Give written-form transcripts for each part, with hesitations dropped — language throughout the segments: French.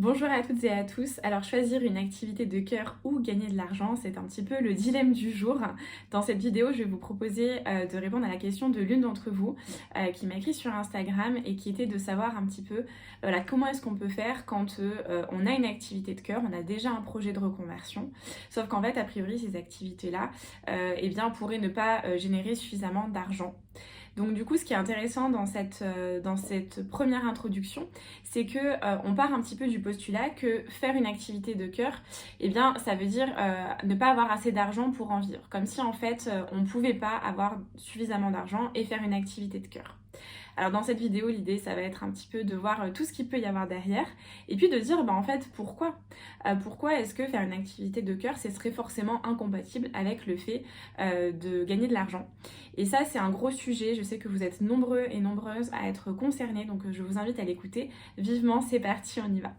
Bonjour à toutes et à tous. Alors choisir une activité de cœur ou gagner de l'argent, c'est un petit peu le dilemme du jour. Dans cette vidéo, je vais vous proposer de répondre à la question de l'une d'entre vous qui m'a écrit sur Instagram et qui était de savoir un petit peu voilà, comment est-ce qu'on peut faire quand on a une activité de cœur, on a déjà un projet de reconversion, sauf qu'en fait, a priori, ces activités-là eh bien, pourraient ne pas générer suffisamment d'argent. Donc du coup, ce qui est intéressant dans cette première introduction, c'est que on part un petit peu du postulat que faire une activité de cœur, eh bien, ça veut dire ne pas avoir assez d'argent pour en vivre. Comme si en fait, on ne pouvait pas avoir suffisamment d'argent et faire une activité de cœur. Alors dans cette vidéo, l'idée, ça va être un petit peu de voir tout ce qu'il peut y avoir derrière et puis de dire, bah, en fait, pourquoi pourquoi est-ce que faire une activité de cœur, ce serait forcément incompatible avec le fait de gagner de l'argent. Et ça, c'est un gros sujet. Je sais que vous êtes nombreux et nombreuses à être concernés, donc je vous invite à l'écouter. Vivement, c'est parti, on y va.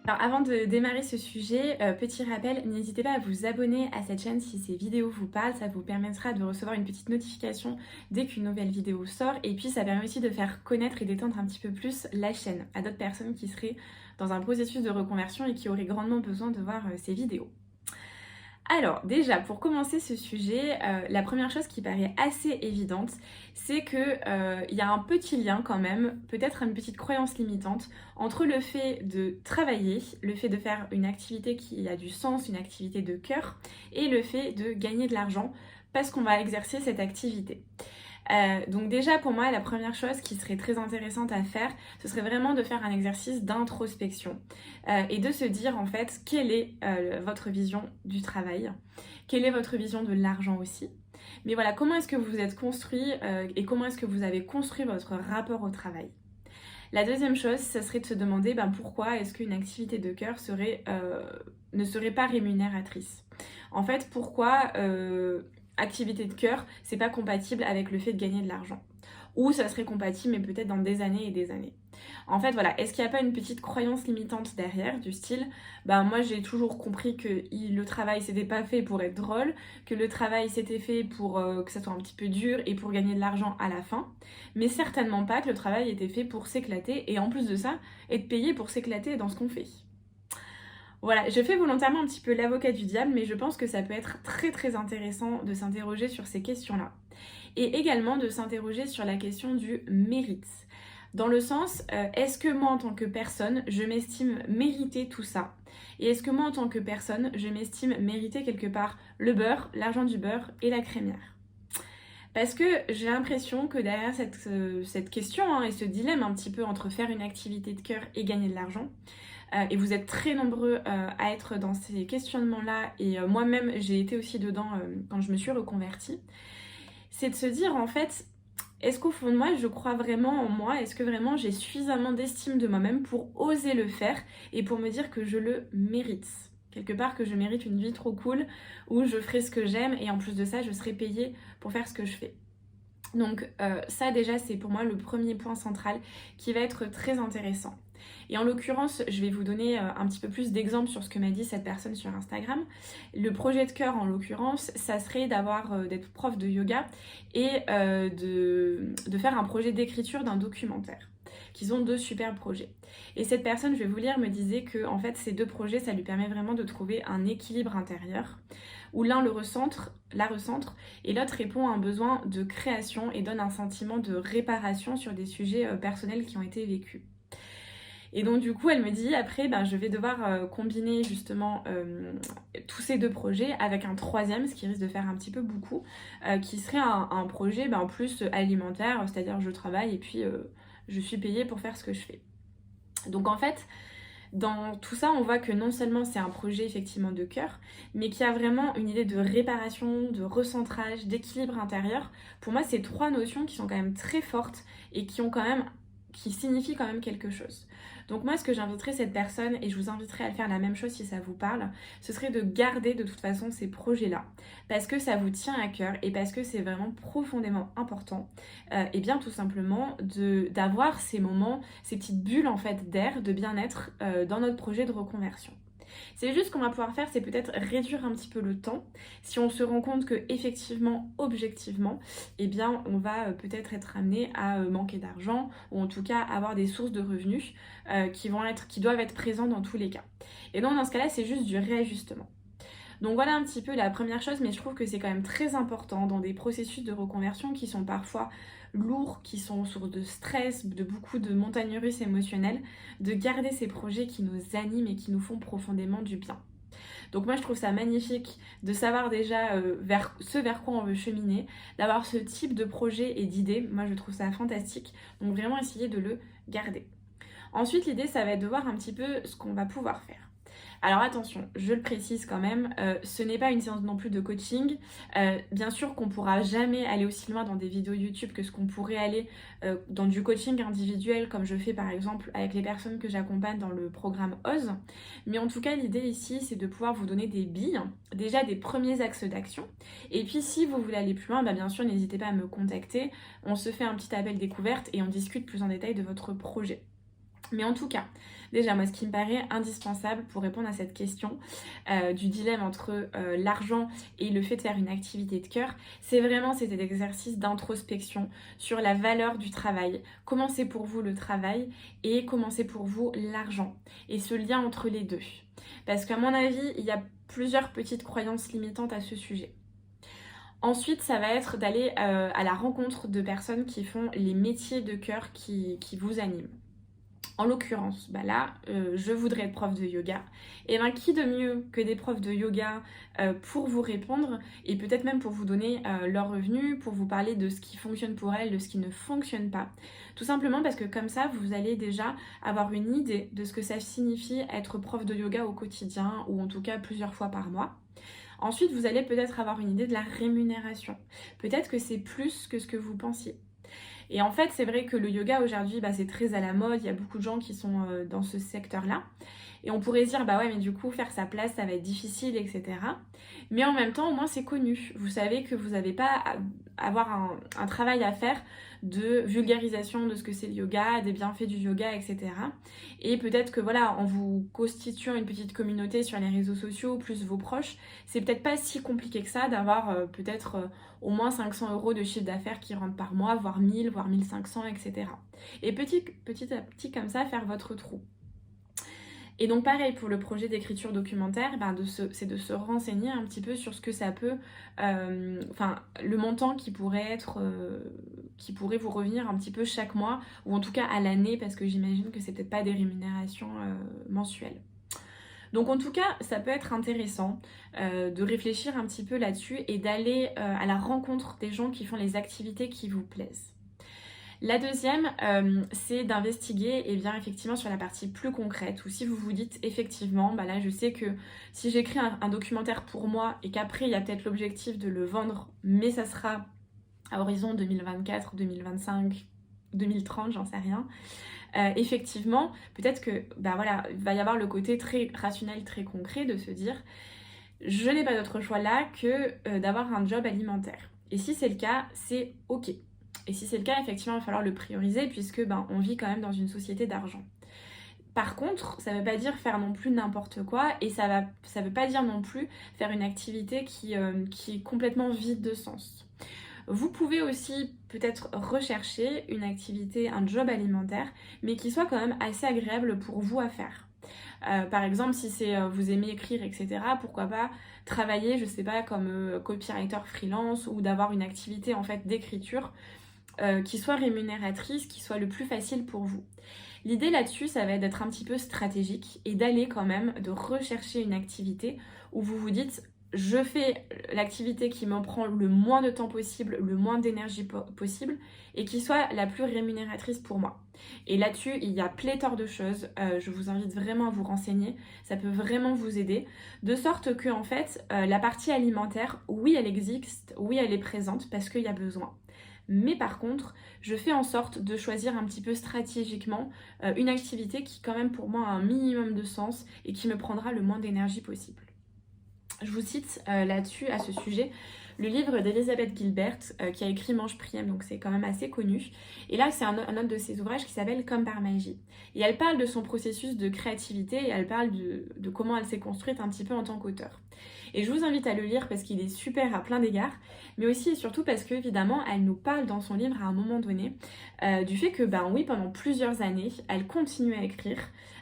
Alors avant de démarrer ce sujet, petit rappel, n'hésitez pas à vous abonner à cette chaîne si ces vidéos vous parlent, ça vous permettra de recevoir une petite notification dès qu'une nouvelle vidéo sort et puis ça permet aussi de faire connaître et d'étendre un petit peu plus la chaîne à d'autres personnes qui seraient dans un processus de reconversion et qui auraient grandement besoin de voir ces vidéos. Alors déjà, pour commencer ce sujet, la première chose qui paraît assez évidente, c'est qu'il y a un petit lien quand même, peut-être une petite croyance limitante, entre le fait de travailler, le fait de faire une activité qui a du sens, une activité de cœur, et le fait de gagner de l'argent parce qu'on va exercer cette activité. Donc déjà pour moi la première chose qui serait très intéressante à faire, ce serait vraiment de faire un exercice d'introspection et de se dire en fait quelle est votre vision du travail, quelle est votre vision de l'argent aussi. Mais voilà, comment est-ce que vous vous êtes construit et comment est-ce que vous avez construit votre rapport au travail. La deuxième chose, ce serait de se demander pourquoi est-ce qu'une activité de cœur ne serait pas rémunératrice. En fait, pourquoi activité de cœur, c'est pas compatible avec le fait de gagner de l'argent. Ou ça serait compatible, mais peut-être dans des années et des années. En fait, voilà, est-ce qu'il n'y a pas une petite croyance limitante derrière, du style, moi j'ai toujours compris que le travail c'était pas fait pour être drôle, que le travail c'était fait pour que ça soit un petit peu dur et pour gagner de l'argent à la fin, mais certainement pas que le travail était fait pour s'éclater et en plus de ça, être payé pour s'éclater dans ce qu'on fait. Voilà, je fais volontairement un petit peu l'avocat du diable, mais je pense que ça peut être très très intéressant de s'interroger sur ces questions-là. Et également de s'interroger sur la question du mérite. Dans le sens, est-ce que moi en tant que personne, je m'estime mériter tout ça? Et est-ce que moi en tant que personne, je m'estime mériter quelque part le beurre, l'argent du beurre et la crémière? Parce que j'ai l'impression que derrière cette question et ce dilemme un petit peu entre faire une activité de cœur et gagner de l'argent, et vous êtes très nombreux à être dans ces questionnements-là, et moi-même j'ai été aussi dedans quand je me suis reconvertie, c'est de se dire en fait, est-ce qu'au fond de moi je crois vraiment en moi? Est-ce que vraiment j'ai suffisamment d'estime de moi-même pour oser le faire et pour me dire que je le mérite? Quelque part que je mérite une vie trop cool où je ferai ce que j'aime et en plus de ça je serai payée pour faire ce que je fais. Donc ça déjà c'est pour moi le premier point central qui va être très intéressant. Et en l'occurrence, je vais vous donner un petit peu plus d'exemples sur ce que m'a dit cette personne sur Instagram. Le projet de cœur en l'occurrence, ça serait d'être prof de yoga et de faire un projet d'écriture d'un documentaire. Qu'ils ont deux superbes projets. Et cette personne, je vais vous lire, me disait que en fait ces deux projets, ça lui permet vraiment de trouver un équilibre intérieur où l'un la recentre et l'autre répond à un besoin de création et donne un sentiment de réparation sur des sujets personnels qui ont été vécus. Et donc du coup elle me dit après je vais devoir combiner justement tous ces deux projets avec un troisième, ce qui risque de faire un petit peu beaucoup, qui serait un projet en plus alimentaire, c'est-à-dire je travaille et puis je suis payée pour faire ce que je fais. Donc en fait, dans tout ça, on voit que non seulement c'est un projet effectivement de cœur, mais qu'il y a vraiment une idée de réparation, de recentrage, d'équilibre intérieur. Pour moi, c'est trois notions qui sont quand même très fortes et qui signifient quand même quelque chose. Donc moi, ce que j'inviterais cette personne, et je vous inviterai à le faire la même chose si ça vous parle, ce serait de garder de toute façon ces projets-là, parce que ça vous tient à cœur et parce que c'est vraiment profondément important, et bien tout simplement d'avoir ces moments, ces petites bulles en fait d'air, de bien-être dans notre projet de reconversion. C'est juste qu'on va pouvoir faire, c'est peut-être réduire un petit peu le temps si on se rend compte que effectivement, objectivement, eh bien, on va peut-être être amené à manquer d'argent ou en tout cas avoir des sources de revenus qui doivent être présents dans tous les cas. Et donc dans ce cas-là, c'est juste du réajustement. Donc voilà un petit peu la première chose, mais je trouve que c'est quand même très important dans des processus de reconversion qui sont parfois lourds, qui sont source de stress, de beaucoup de montagnes russes émotionnelles, de garder ces projets qui nous animent et qui nous font profondément du bien. Donc moi je trouve ça magnifique de savoir déjà vers quoi on veut cheminer, d'avoir ce type de projet et d'idées, moi je trouve ça fantastique, donc vraiment essayer de le garder. Ensuite l'idée ça va être de voir un petit peu ce qu'on va pouvoir faire. Alors attention, je le précise quand même, ce n'est pas une séance non plus de coaching. Bien sûr qu'on ne pourra jamais aller aussi loin dans des vidéos YouTube que ce qu'on pourrait aller dans du coaching individuel comme je fais par exemple avec les personnes que j'accompagne dans le programme OSE. Mais en tout cas, l'idée ici, c'est de pouvoir vous donner des billes, déjà des premiers axes d'action. Et puis si vous voulez aller plus loin, bah, bien sûr, n'hésitez pas à me contacter. On se fait un petit appel découverte et on discute plus en détail de votre projet. Mais en tout cas, déjà moi ce qui me paraît indispensable pour répondre à cette question du dilemme entre l'argent et le fait de faire une activité de cœur, c'est vraiment cet exercice d'introspection sur la valeur du travail, comment c'est pour vous le travail et comment c'est pour vous l'argent et ce lien entre les deux. Parce qu'à mon avis, il y a plusieurs petites croyances limitantes à ce sujet. Ensuite, ça va être d'aller à la rencontre de personnes qui font les métiers de cœur qui vous animent. En l'occurrence, bah là, je voudrais être prof de yoga. Et ben, qui de mieux que des profs de yoga pour vous répondre et peut-être même pour vous donner leurs revenus, pour vous parler de ce qui fonctionne pour elles, de ce qui ne fonctionne pas. Tout simplement parce que comme ça, vous allez déjà avoir une idée de ce que ça signifie être prof de yoga au quotidien ou en tout cas plusieurs fois par mois. Ensuite, vous allez peut-être avoir une idée de la rémunération. Peut-être que c'est plus que ce que vous pensiez. Et en fait, c'est vrai que le yoga aujourd'hui, bah, c'est très à la mode, il y a beaucoup de gens qui sont dans ce secteur-là. Et on pourrait se dire, bah ouais, mais du coup, faire sa place, ça va être difficile, etc. Mais en même temps, au moins, c'est connu. Vous savez que vous n'avez pas à avoir un travail à faire de vulgarisation de ce que c'est le yoga, des bienfaits du yoga, etc. Et peut-être que voilà, en vous constituant une petite communauté sur les réseaux sociaux, plus vos proches, c'est peut-être pas si compliqué que ça d'avoir peut-être au moins 500 € de chiffre d'affaires qui rentrent par mois, voire 1000, voire 1500, etc. Et petit à petit comme ça, faire votre trou. Et donc pareil pour le projet d'écriture documentaire, ben c'est de se renseigner un petit peu sur ce que ça peut, le montant qui pourrait vous revenir un petit peu chaque mois, ou en tout cas à l'année, parce que j'imagine que c'est peut-être pas des rémunérations mensuelles. Donc en tout cas, ça peut être intéressant de réfléchir un petit peu là-dessus et d'aller à la rencontre des gens qui font les activités qui vous plaisent. La deuxième, c'est d'investiguer effectivement sur la partie plus concrète, ou si vous vous dites effectivement, bah là je sais que si j'écris un documentaire pour moi et qu'après il y a peut-être l'objectif de le vendre, mais ça sera à horizon 2024, 2025, 2030, j'en sais rien. Effectivement, peut-être que il va y avoir le côté très rationnel, très concret de se dire je n'ai pas d'autre choix là que d'avoir un job alimentaire. Et si c'est le cas, c'est ok. Et si c'est le cas, effectivement, il va falloir le prioriser puisque on vit quand même dans une société d'argent. Par contre, ça ne veut pas dire faire non plus n'importe quoi et ça veut pas dire non plus faire une activité qui est complètement vide de sens. Vous pouvez aussi peut-être rechercher une activité, un job alimentaire, mais qui soit quand même assez agréable pour vous à faire. Par exemple, si c'est vous aimez écrire, etc., pourquoi pas travailler, je sais pas, comme copywriter freelance ou d'avoir une activité en fait d'écriture qui soit rémunératrice, qui soit le plus facile pour vous. L'idée là-dessus, ça va être d'être un petit peu stratégique et d'aller quand même, de rechercher une activité où vous vous dites je fais l'activité qui m'en prend le moins de temps possible, le moins d'énergie possible et qui soit la plus rémunératrice pour moi. Et là-dessus, il y a pléthore de choses. Je vous invite vraiment à vous renseigner. Ça peut vraiment vous aider. De sorte que, en fait, la partie alimentaire, oui, elle existe, oui, elle est présente parce qu'il y a besoin. Mais par contre, je fais en sorte de choisir un petit peu stratégiquement une activité qui quand même pour moi a un minimum de sens et qui me prendra le moins d'énergie possible. Je vous cite là-dessus, à ce sujet, le livre d'Elizabeth Gilbert qui a écrit Mange Prième, donc c'est quand même assez connu. Et là, c'est un autre de ses ouvrages qui s'appelle Comme par magie. Et elle parle de son processus de créativité et elle parle de comment elle s'est construite un petit peu en tant qu'auteur. Et je vous invite à le lire parce qu'il est super à plein d'égards, mais aussi et surtout parce qu'évidemment, elle nous parle dans son livre à un moment donné du fait que, ben oui, pendant plusieurs années, elle continuait à écrire.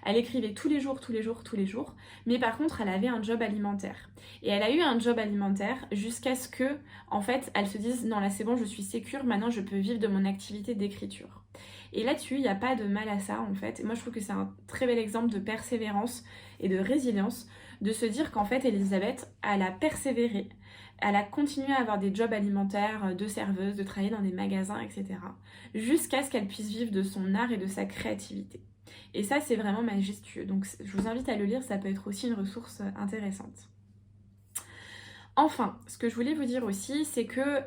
Elle écrivait tous les jours, tous les jours, tous les jours, mais par contre, elle avait un job alimentaire. Et elle a eu un job alimentaire jusqu'à ce que, en fait, elle se dise, non là c'est bon, je suis sécure, maintenant je peux vivre de mon activité d'écriture. Et là-dessus, il n'y a pas de mal à ça, en fait. Et moi, je trouve que c'est un très bel exemple de persévérance et de résilience, de se dire qu'en fait, Elisabeth, elle a persévéré, elle a continué à avoir des jobs alimentaires de serveuse, de travailler dans des magasins, etc. jusqu'à ce qu'elle puisse vivre de son art et de sa créativité. Et ça, c'est vraiment majestueux. Donc, je vous invite à le lire, ça peut être aussi une ressource intéressante. Enfin, ce que je voulais vous dire aussi, c'est que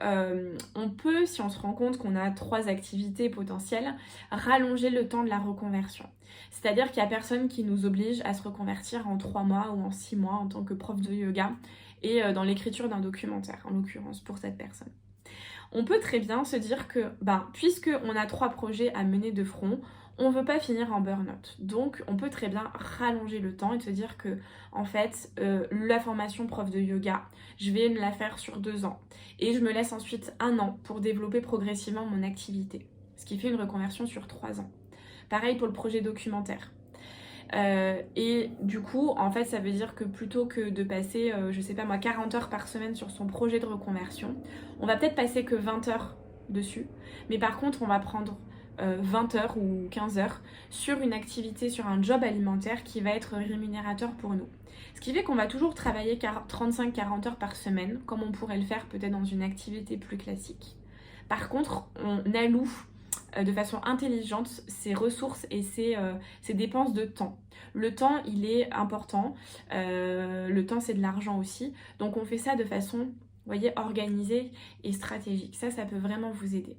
on peut, si on se rend compte qu'on a 3 activités potentielles, rallonger le temps de la reconversion. C'est-à-dire qu'il n'y a personne qui nous oblige à se reconvertir en 3 mois ou en 6 mois en tant que prof de yoga et dans l'écriture d'un documentaire, en l'occurrence, pour cette personne. On peut très bien se dire que, puisque on a 3 projets à mener de front, on ne veut pas finir en burn-out. Donc, on peut très bien rallonger le temps et se dire que, en fait, la formation prof de yoga, je vais me la faire sur 2 ans. Et je me laisse ensuite 1 an pour développer progressivement mon activité. Ce qui fait une reconversion sur 3 ans. Pareil pour le projet documentaire. Et du coup, en fait, ça veut dire que plutôt que de passer, je sais pas moi, 40 heures par semaine sur son projet de reconversion, on va peut-être passer que 20 heures dessus. Mais par contre, on va prendre 20 heures ou 15 heures sur une activité, sur un job alimentaire qui va être rémunérateur pour nous. Ce qui fait qu'on va toujours travailler 35-40 heures par semaine, comme on pourrait le faire peut-être dans une activité plus classique. Par contre, on alloue de façon intelligente ses ressources et ses dépenses de temps. Le temps, il est important. Le temps, c'est de l'argent aussi. Donc, on fait ça de façon, vous voyez, organisée et stratégique. Ça peut vraiment vous aider.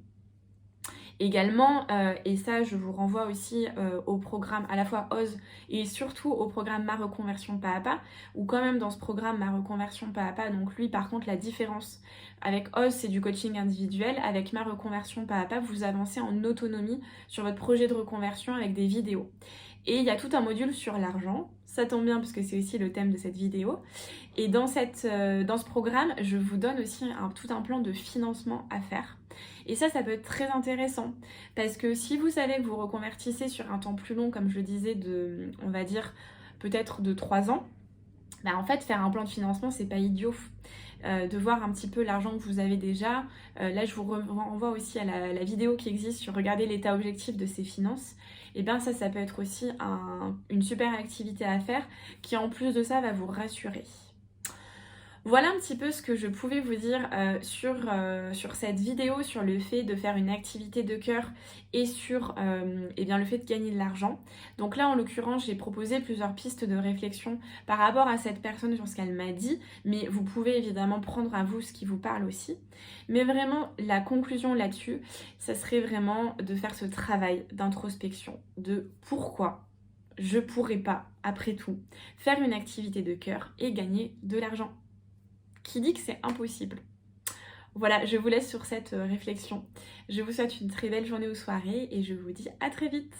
Également, et ça je vous renvoie aussi au programme à la fois OSE et surtout au programme Ma Reconversion Pas à Pas, où quand même dans ce programme Ma Reconversion Pas à Pas, donc lui par contre la différence avec OSE c'est du coaching individuel, avec Ma Reconversion Pas à Pas vous avancez en autonomie sur votre projet de reconversion avec des vidéos. Et il y a tout un module sur l'argent, ça tombe bien parce que c'est aussi le thème de cette vidéo. Et dans ce programme, je vous donne aussi tout un plan de financement à faire. Et ça peut être très intéressant parce que si vous savez que vous reconvertissez sur un temps plus long, comme je le disais, on va dire peut-être de 3 ans, en fait faire un plan de financement c'est pas idiot. De voir un petit peu l'argent que vous avez déjà. Là je vous renvoie aussi à la vidéo qui existe sur regarder l'état objectif de ses finances. Et bien ça peut être aussi une super activité à faire qui en plus de ça va vous rassurer. Voilà un petit peu ce que je pouvais vous dire sur cette vidéo, sur le fait de faire une activité de cœur et sur le fait de gagner de l'argent. Donc là, en l'occurrence, j'ai proposé plusieurs pistes de réflexion par rapport à cette personne sur ce qu'elle m'a dit, mais vous pouvez évidemment prendre à vous ce qui vous parle aussi. Mais vraiment, la conclusion là-dessus, ça serait vraiment de faire ce travail d'introspection, de pourquoi je pourrais pas, après tout, faire une activité de cœur et gagner de l'argent. Qui dit que c'est impossible? Voilà, je vous laisse sur cette réflexion. Je vous souhaite une très belle journée ou soirée et je vous dis à très vite.